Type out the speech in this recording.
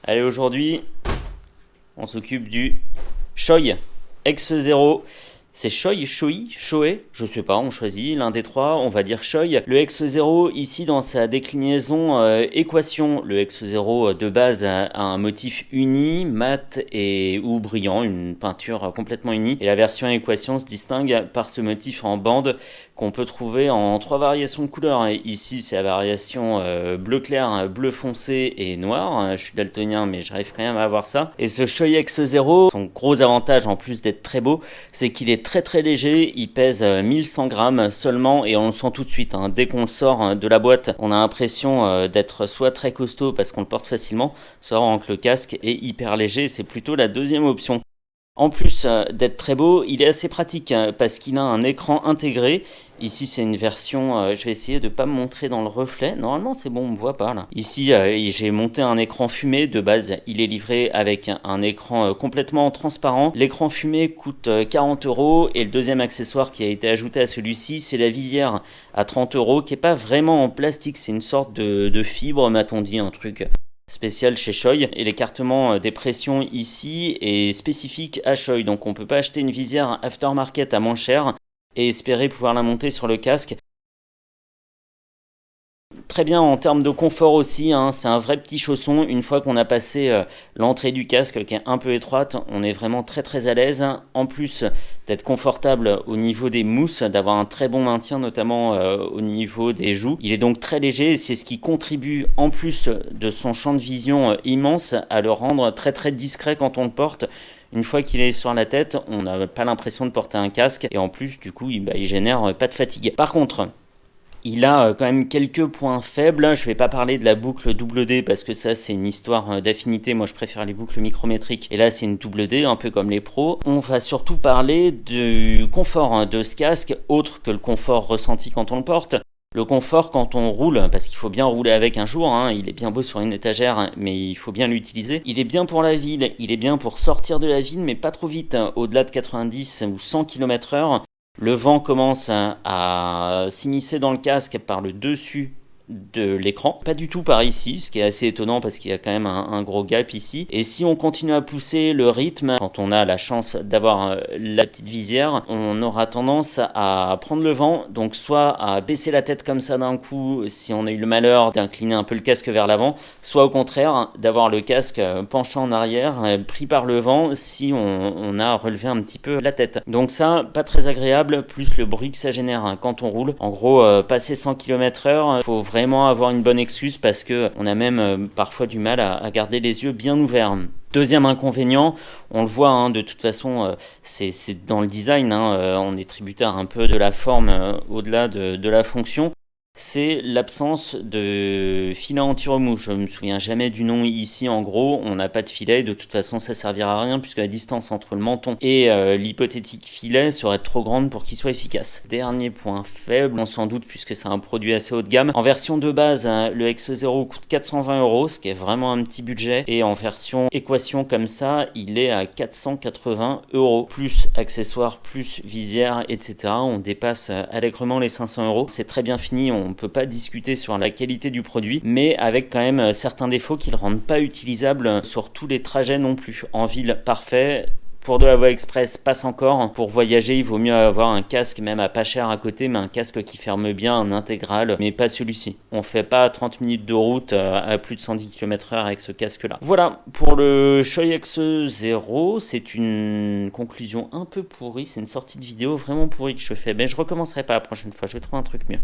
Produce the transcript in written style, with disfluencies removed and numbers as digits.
Allez, aujourd'hui, on s'occupe du Shoei X0. C'est Shoei, Shoei, je sais pas, on choisit l'un des trois, on va dire Shoei. Le X0 ici dans sa déclinaison équation, le X0 de base a un motif uni, mat et ou brillant, une peinture complètement unie. Et la version équation se distingue par ce motif en bande qu'on peut trouver en trois variations de couleurs. Et ici c'est la variation bleu clair, bleu foncé et noir. Je suis daltonien mais j'arrive quand même à avoir ça. Et ce Shoei X0, son gros avantage en plus d'être très beau, c'est qu'il est très léger, il pèse 1100 grammes seulement et on le sent tout de suite. Dès qu'on le sort de la boîte, on a l'impression d'être soit très costaud parce qu'on le porte facilement, soit que le casque est hyper léger. C'est plutôt la deuxième option. En plus d'être très beau, il est assez pratique parce qu'il a un écran intégré. Ici c'est une version, je vais essayer de ne pas me montrer dans le reflet. Normalement c'est bon, on ne me voit pas là. Ici j'ai monté un écran fumé. De base il est livré avec un écran complètement transparent. L'écran fumé coûte 40 € et le deuxième accessoire qui a été ajouté à celui-ci, c'est la visière à 30 € qui n'est pas vraiment en plastique. C'est une sorte de fibre, m'a-t-on dit, un truc spécial chez Shoei. Et l'écartement des pressions ici est spécifique à Shoei, donc on ne peut pas acheter une visière aftermarket à moins cher et espérer pouvoir la monter sur le casque. Très bien en termes de confort aussi, c'est un vrai petit chausson. Une fois qu'on a passé l'entrée du casque qui est un peu étroite, on est vraiment très à l'aise. En plus d'être confortable au niveau des mousses, d'avoir un très bon maintien notamment au niveau des joues. Il est donc très léger et c'est ce qui contribue en plus de son champ de vision immense à le rendre très discret quand on le porte. Une fois qu'il est sur la tête, on n'a pas l'impression de porter un casque et en plus du coup il génère pas de fatigue. Par contre, il a quand même quelques points faibles. Je ne vais pas parler de la boucle double D parce que ça c'est une histoire d'affinité. Moi je préfère les boucles micrométriques et là c'est une double D, un peu comme les pros. On va surtout parler du confort de ce casque, autre que le confort ressenti quand on le porte. Le confort quand on roule, parce qu'il faut bien rouler avec un jour, il est bien beau sur une étagère, mais il faut bien l'utiliser. Il est bien pour la ville, il est bien pour sortir de la ville, mais pas trop vite, au-delà de 90 ou 100 km/h. Le vent commence à s'immiscer dans le casque par le dessus de l'écran, pas du tout par ici, ce qui est assez étonnant parce qu'il y a quand même un gros gap ici. Et si on continue à pousser le rythme, quand on a la chance d'avoir la petite visière, on aura tendance à prendre le vent, donc soit à baisser la tête comme ça d'un coup si on a eu le malheur d'incliner un peu le casque vers l'avant, soit au contraire d'avoir le casque penchant en arrière, pris par le vent si on a relevé un petit peu la tête. Donc ça, pas très agréable, plus le bruit que ça génère quand on roule. En gros, passer 100 km/h, il faut vraiment avoir une bonne excuse parce qu'on a même parfois du mal à garder les yeux bien ouverts. Deuxième inconvénient, on le voit de toute façon, c'est dans le design, on est tributaire un peu de la forme au-delà de la fonction. C'est l'absence de filet anti-remous. Je ne me souviens jamais du nom ici. En gros, on n'a pas de filet. De toute façon, ça ne servira à rien puisque la distance entre le menton et l'hypothétique filet serait trop grande pour qu'il soit efficace. Dernier point faible, on s'en doute puisque c'est un produit assez haut de gamme. En version de base, le X0 coûte 420 €, ce qui est vraiment un petit budget. Et en version équation comme ça, il est à 480 €. Plus accessoires, plus visière, etc. On dépasse allègrement les 500 €. C'est très bien fini. On ne peut pas discuter sur la qualité du produit, mais avec quand même certains défauts qui ne le rendent pas utilisable sur tous les trajets non plus. En ville, parfait. Pour de la voie express, passe encore. Pour voyager, il vaut mieux avoir un casque, même à pas cher à côté, mais un casque qui ferme bien, un intégral, mais pas celui-ci. On fait pas 30 minutes de route à plus de 110 km/h avec ce casque-là. Voilà, pour le Shoei X0, c'est une conclusion un peu pourrie. C'est une sortie de vidéo vraiment pourrie que je fais. Mais je recommencerai pas la prochaine fois, je vais trouver un truc mieux.